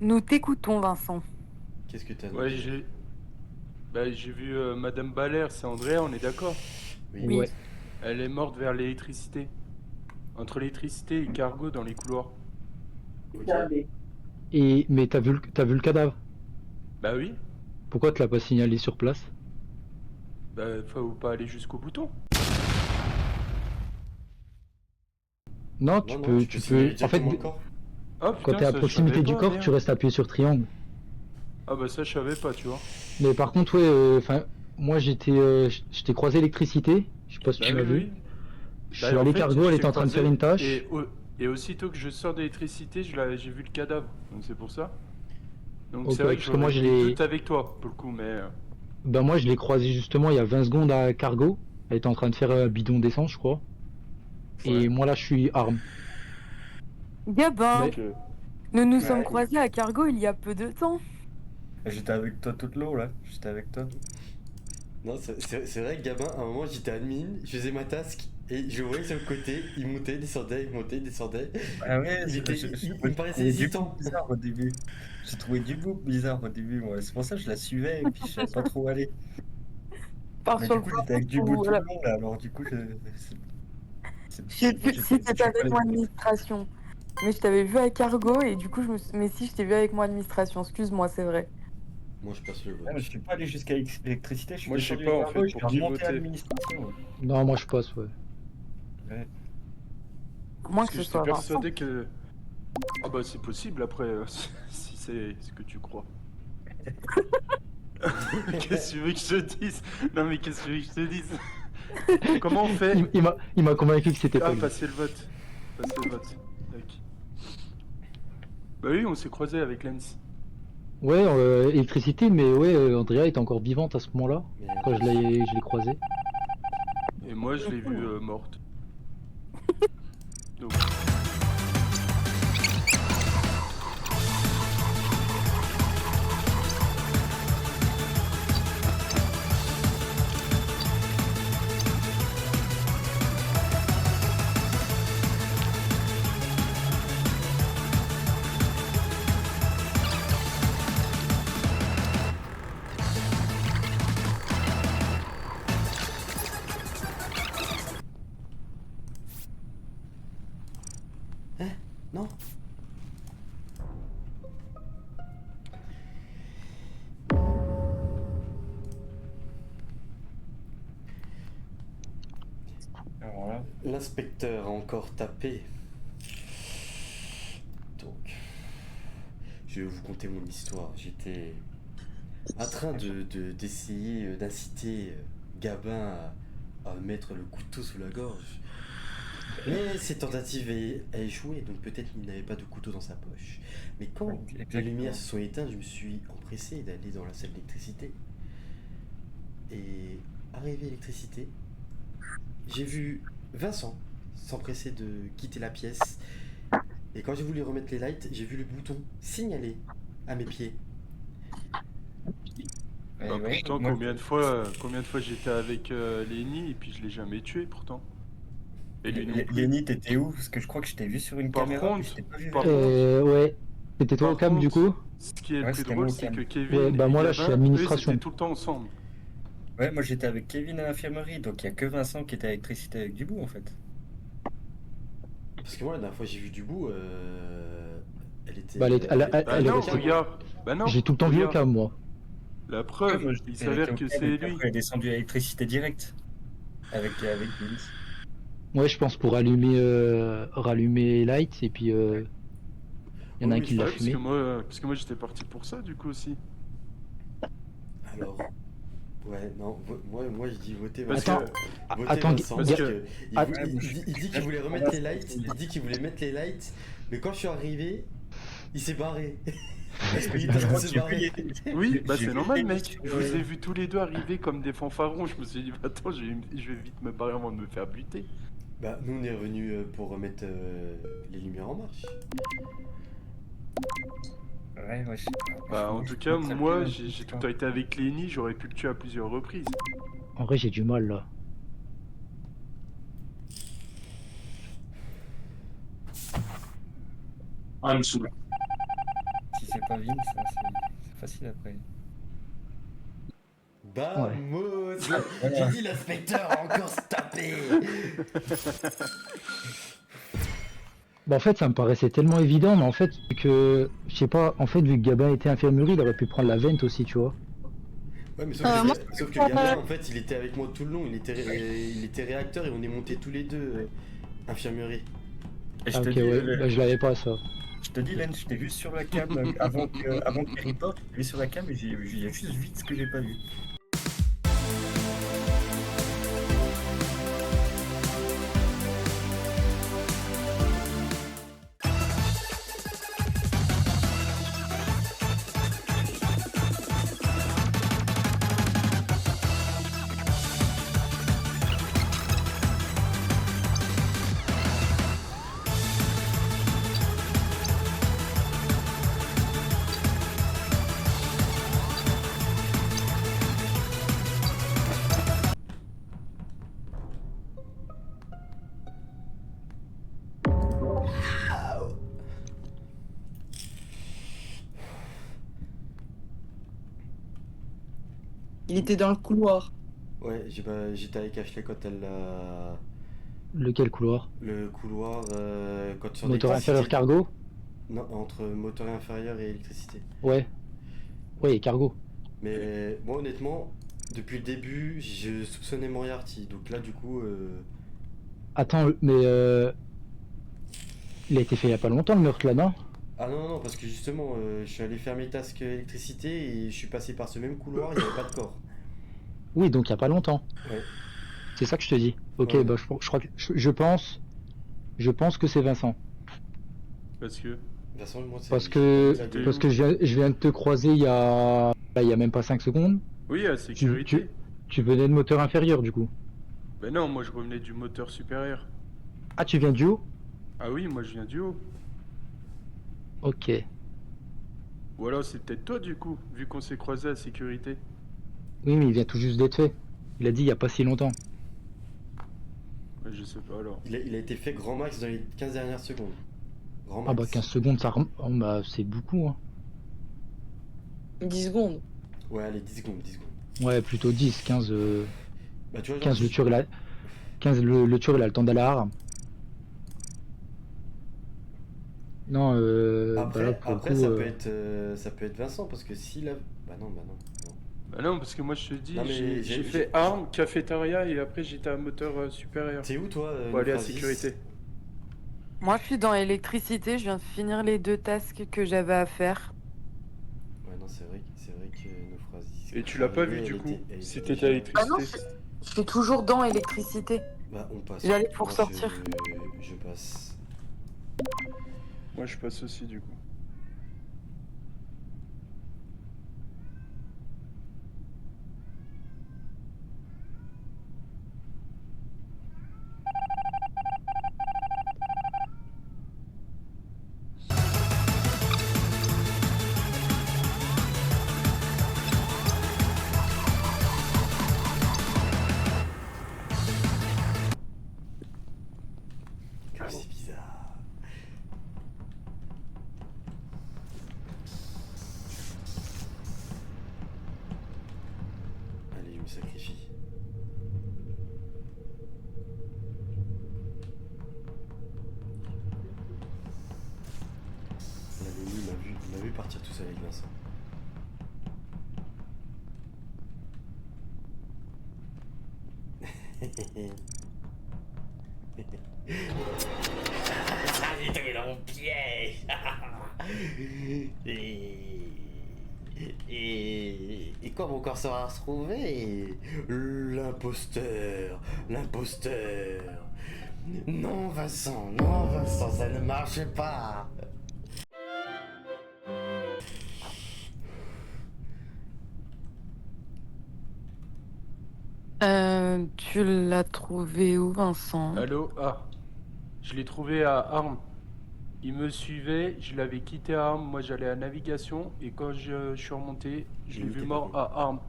Nous t'écoutons, Vincent. Qu'est-ce que t'as Ouais, noté? j'ai vu Madame Baller, c'est Andrea, on est d'accord? Oui. Oui. Ouais. Elle est morte vers l'électricité. Entre l'électricité et le cargo dans les couloirs. Ok. Mais t'as vu le cadavre? Bah oui, Pourquoi tu l'as pas signalé sur place? bah faut pas aller jusqu'au bouton. Non, Non, non, tu peux tu signaler peux. En fait, directement le corps. Ah quand putain, t'es à ça je savais proximité du pas, corps, tu merde. restes appuyé sur triangle. Ah bah ça je savais pas, tu vois. Mais par contre, ouais, enfin, moi je t'ai croisé électricité. Je sais pas si Bah tu oui, m'as vu. oui. Je suis Bah en allé fait, cargo, elle je était t'ai en train de faire croisé une tâche. et aussitôt que je sors d'électricité, j'ai vu le cadavre. Donc c'est pour ça. Donc Ok, c'est vrai ouais, que parce que moi j'aurais je des doutes l'ai, avec toi, pour le coup, mais... ben moi je l'ai croisé justement il y a 20 secondes à cargo. Elle était en train de faire un bidon d'essence, je crois. Ouais. Et moi là, je suis arme. Gabin, Mais Donc, nous nous sommes Ouais, croisés à Cargo il y a peu de temps. j'étais avec toi toute l'eau là, j'étais avec toi. Non, c'est vrai que Gabin, à un moment j'étais admin, je faisais ma task et je le voyais sur le côté, il montait, descendait, il montait, descendait. Ah ouais, Il me paraissait trouvais du bout hésitant. bizarre au début. J'ai trouvé du bout bizarre au début, moi. C'est pour ça que je la suivais et puis je savais pas trop où aller. Part Mais sur du le coup, j'étais principe avec du bout où tout le long là, alors du coup, si je t'étais suis pas avec allé moi plus vite. administration. Mais je t'avais vu à Cargo et du coup mais si je t'ai vu avec moi administration, excuse-moi, c'est vrai. Moi je passe le Ah, mais vote. je suis pas allé jusqu'à l'électricité, je suis moi je sais descendu pas à en cargo fait et je suis pour qui remonté à voter. l'administration. non, moi je passe, ouais. Ouais. À moins Parce que que ce j'étais soit Vincent. persuadé que... Ah bah c'est possible après, si c'est ce que tu crois. Qu'est-ce que tu veux que je te dise? Non mais qu'est-ce que tu veux que je te dise? Comment on fait? Il m'a convaincu que c'était Ah, pas lui. passer le vote. Passer le vote. Tac. Bah oui, on s'est croisé avec Lens. Ouais, électricité, mais ouais, Andrea était encore vivante à ce moment-là, Mais quand impossible. je l'ai croisée. Et moi je l'ai vue morte. Donc... Non. Alors là, L'inspecteur a encore tapé. Donc, je vais vous conter mon histoire. J'étais en train d'essayer d'inciter Gabin à mettre le couteau sous la gorge. Mais ses tentatives a échoué, donc peut-être qu'il n'avait pas de couteau dans sa poche. Mais quand les exactement. lumières se sont éteintes, je me suis empressé d'aller dans la salle d'électricité. Et arrivé à l'électricité, j'ai vu Vincent s'empresser de quitter la pièce. Et quand j'ai voulu remettre les lights, j'ai vu le bouton signaler à mes pieds. Et Bah ouais, pourtant, moi, combien de fois j'étais avec Lenny et puis je l'ai jamais tué pourtant. Et lui non plus. Lenny, t'étais où? Parce que je crois que je t'ai vu sur une Par caméra, mais je contre, t'ai pas vu par vérifier. contre, Ouais. C'était toi au par cam du contre, coup? ce qui est le Ouais, plus c'était moi drôle, au c'est cam. que Ouais, Kevin bah et moi là je suis Gabin, eux, ils administration. étaient tout le temps ensemble. Ouais, moi j'étais avec Kevin à l'infirmerie, donc il y a que Vincent qui était à l'électricité avec du bout en fait. Parce que moi, la dernière fois j'ai vu du bout, elle était, Bah Bah elle est non, au restée. cam, hein. regarde. Bah non, J'ai tout le temps vu au regarde. cam moi. La Ouais, preuve, moi il elle était s'avère au que cam et c'est puis lui. après elle est descendue à l'électricité directe avec Vince. Ouais, je pense pour rallumer Light et puis y en Oui, a un oui, qui je l'a Ouais, pense. fumé. parce que moi j'étais parti pour ça du coup aussi. Alors, ouais, non, moi je dis voter Parce Vincent. Attends, que, Votez attends, Vincent parce parce que, que att- Ouais, moi, il dit là, qu'il je voulait suis pour remettre les Vincent lights, aussi. il dit qu'il voulait mettre les lights, mais quand je suis arrivé, il s'est barré. Parce que Il était en train de se j'ai vu barrer. oui, bah j'ai c'est vu normal, Lenny mec. sur. Je vous ai vu tous les deux arriver comme des fanfarons. Je me suis dit, bah, attends, je vais vite me barrer avant de me faire buter. Bah, nous on est revenu pour remettre les lumières en marche. Ouais, ouais, Bah, en franchement, tout j'ai cas, pas très bien moi, cette j'ai tout le histoire. temps été avec Lenny. J'aurais pu le tuer à plusieurs reprises. en vrai j'ai du mal là. Si c'est pas Vince, hein, c'est facile après. Vamos. Voilà. J'ai dit l'inspecteur a encore se taper. Bah en fait ça me paraissait tellement évident, mais en fait que je sais pas, en fait vu que Gabin était infirmerie, il aurait pu prendre la vente aussi, tu vois. Ouais, mais moi, sauf que Gabin, en fait, il était avec moi tout le long. Il était réacteur et on est montés tous les deux infirmerie. Et je Ah te ok dis, ouais, bah je l'avais pas ça. je te dis, Len, je t'ai vu sur la cam avant qu'il reporte, je t'ai vu sur la cam et il y a juste vite ce que j'ai pas vu. Il était dans le couloir. Ouais, j'étais avec Ashley quand elle a. Lequel couloir? Le couloir, quand sur Moteur des inférieur cargo? Non, entre moteur inférieur et électricité. Ouais. Ouais, et cargo. Mais moi, honnêtement, depuis le début, je soupçonnais Moriarty. Donc là, du coup. Attends, mais il a été fait il y a pas longtemps le meurtre là, non? Ah non, non, parce que justement, je suis allé faire mes tasks électricité et je suis passé par ce même couloir, il n'y avait pas de corps. Oui, donc il y a pas longtemps. Ouais. C'est ça que je te dis. Ok, Ouais. bah je crois que je pense que c'est Vincent. Parce que. Vincent, moi, c'est. Parce que C'était parce où que je viens de te croiser il y a même pas 5 secondes. Oui, à sécurité. Tu venais de moteur inférieur du coup. Ben non, moi je revenais du moteur supérieur. Ah, tu viens du haut? Ah oui, moi je viens du haut. Ok. Ou alors c'est peut-être toi du coup, vu qu'on s'est croisé à sécurité. Oui, mais il vient tout juste d'être fait. Il a dit il y a pas si longtemps. Ouais, je sais pas alors. Il a été fait grand max dans les 15 dernières secondes. Grand max. Ah bah 15 secondes, oh, bah, c'est beaucoup, hein. 10 secondes. Ouais, allez, 10 secondes, 10 secondes. Ouais, plutôt 10, 15. Bah, tu vois, 15 le tueur, il a... 15 le tueur, il a le temps d'aller à l'arme. Non, bah là, Après, pour le après coup, ça peut être Vincent, parce que s'il a. Bah non, bah non. Non. Bah non, parce que moi je te dis, Non, mais j'ai fait arme, cafétéria et après j'étais à moteur supérieur. T'es où, toi Pour aller à Nephrasis sécurité. Moi, je suis dans électricité. Je viens de finir les 2 tasks que j'avais à faire. Ouais, non, c'est vrai que Nephrasis. Et quand tu je l'as suis pas arrivé, vu du elle coup, était si déjà- t'étais à l'électricité. Ah non, je suis toujours dans électricité. Bah, on passe. J'allais pour Moi, sortir. Je passe. Moi je passe aussi du coup. C'est bizarre. Allez, je me sacrifie. La Lénie m'a vu partir tout seul avec Vincent. Ça j'ai tombé dans mon piège. Et quand mon corps sera retrouvé, l'imposteur, l'imposteur. Non Vincent, ça ne marche pas. Tu l'as trouvé où, Vincent? Allô? Ah. Je l'ai trouvé à arme. Il me suivait, je l'avais quitté à arme, moi j'allais à navigation et quand je suis remonté, je l'ai Ligne, vu t'es mort pas à arme.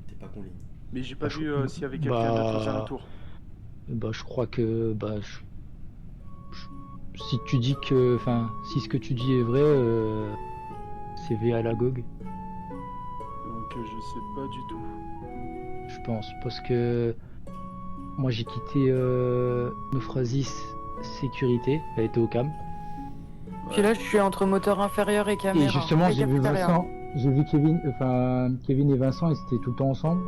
T'es pas con ligne. Mais j'ai pas Bah, vu s'il y avait quelqu'un bah, d'autre aux alentours. bah je crois que si tu dis que, enfin, si ce que tu dis est vrai, C'est via la GOG, Donc je sais pas du tout. je pense. Parce que moi j'ai quitté Neuphrasis Sécurité, elle était au cam. Puis là, je suis entre moteur inférieur et caméra. Et justement, Et j'ai vu cafétéria. Vincent, j'ai vu Kevin et Vincent, ils étaient tout le temps ensemble.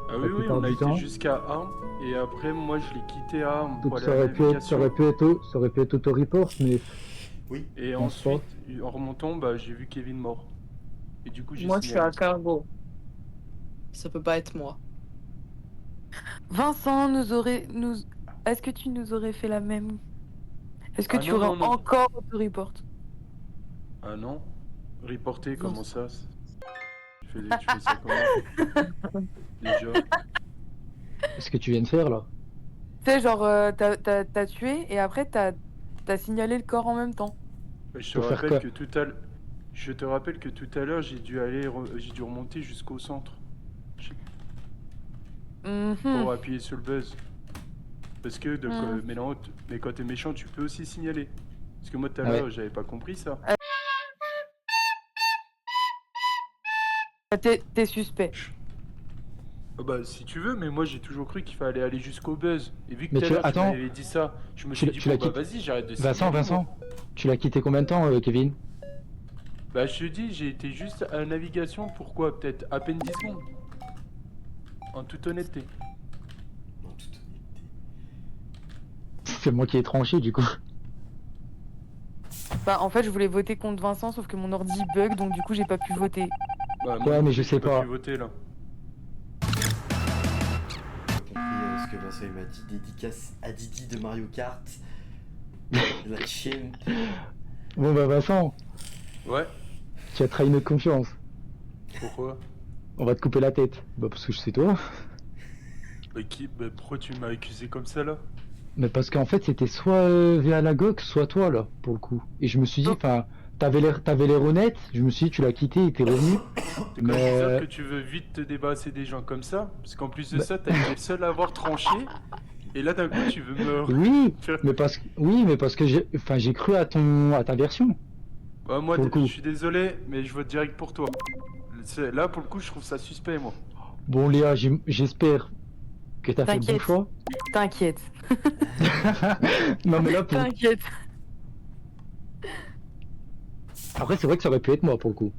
Ah oui, La oui, plupart on a du été temps. jusqu'à Armes. Et après, moi, je l'ai quitté à Armes Donc pour aller ça à la aurait pu être, ça navigation. aurait pu être auto-report, mais Oui. Et pense pas. ensuite, en remontant, bah, j'ai vu Kevin mort. Et du coup, j'ai Moi, je suis signalé. à cargo. Ça peut pas être moi. Vincent, est-ce que tu nous aurais fait la même? Est-ce que Ah tu non, aurais non, non. encore auto-report? Ah non? Reporter, Non. comment ça? Tu fais ça comment? Déjà. ce que tu viens de faire là. Tu sais, genre, t'as tué et après, t'as signalé le corps en même temps. Je te Pour faire rappelle quoi? que je te rappelle que tout à l'heure, j'ai dû remonter jusqu'au centre Mhm. pour appuyer sur le buzz. Parce que, Mhm. mais quand t'es méchant, tu peux aussi signaler. Parce que moi, tout à Ah ouais. l'heure, j'avais pas compris ça. T'es suspect. Ah bah, si tu veux, mais moi, j'ai toujours cru qu'il fallait aller jusqu'au buzz. Et vu que Mais tout à tu- l'heure, tu attends. m'avais dit ça, je me Tu suis l'as- dit, tu l'as bon, bah, quitté- vas-y, j'arrête de Vincent, signaler, moi. tu l'as quitté combien de temps, Kevin? Bah, je te dis, j'ai été juste à la navigation, pourquoi? Peut-être à peine 10 secondes. En toute honnêteté. En toute honnêteté. C'est moi qui ai tranché du coup. Bah, en fait, je voulais voter contre Vincent, sauf que mon ordi bug, donc du coup, j'ai pas pu voter. Bah, Ouais, mais je j'ai sais pas. pu voter, là. J'ai compris ce que Vincent il m'a dit. Dédicace à Didi de Mario Kart. La chienne. Bon bah Vincent, Ouais. tu as trahi notre confiance. Pourquoi? On va te couper la tête. Bah parce que je sais toi. Bah, pourquoi tu m'as accusé comme ça, là? Mais parce qu'en fait c'était soit via la GOG, soit toi là, pour le coup. Et je me suis dit, Oh. enfin, t'avais l'air honnête, je me suis dit tu l'as quitté et t'es revenu. C'est quand même bizarre Mais que tu veux vite te débarrasser des gens comme ça. Parce qu'en plus de Bah. ça, t'as été le seul à avoir tranché. Et là, d'un coup, tu veux me... oui, faire- mais parce que j'ai cru à ta version. Bah, moi, Pour le coup. je suis désolé, mais je vote direct pour toi. Là, pour le coup, je trouve ça suspect, moi. Bon Léa, j'espère que t'as fait le bon T'inquiète. choix. T'inquiète. Non mais là pour... T'inquiète. Après c'est vrai que ça aurait pu être moi pour le coup.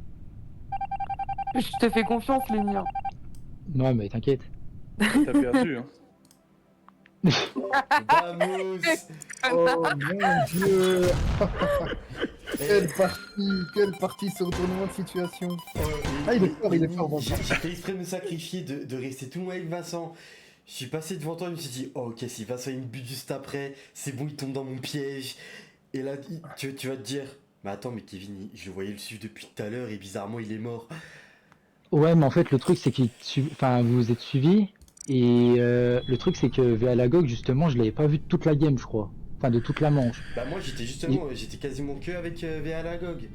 Je te fais confiance, Lénia. Non mais t'inquiète. T'as perdu, hein. Vamos. Oh mon dieu! Quelle partie ce retournement de situation! Ah, il est fort, J'ai Vincent. fait exprès de me sacrifier, de rester tout le monde avec Vincent. Je suis passé devant toi, je me suis dit, oh, ok, si Vincent il me bute juste après, c'est bon, il tombe dans mon piège. Et là, tu vas te dire, mais attends, mais Kevin, je le voyais le suivre depuis tout à l'heure et bizarrement il est mort. Ouais mais en fait le truc c'est que vous vous êtes suivis et le truc c'est que via la GOG justement je l'avais pas vu de toute la game je crois. Enfin de toute la manche. Bah, moi j'étais quasiment que avec VA Lagog.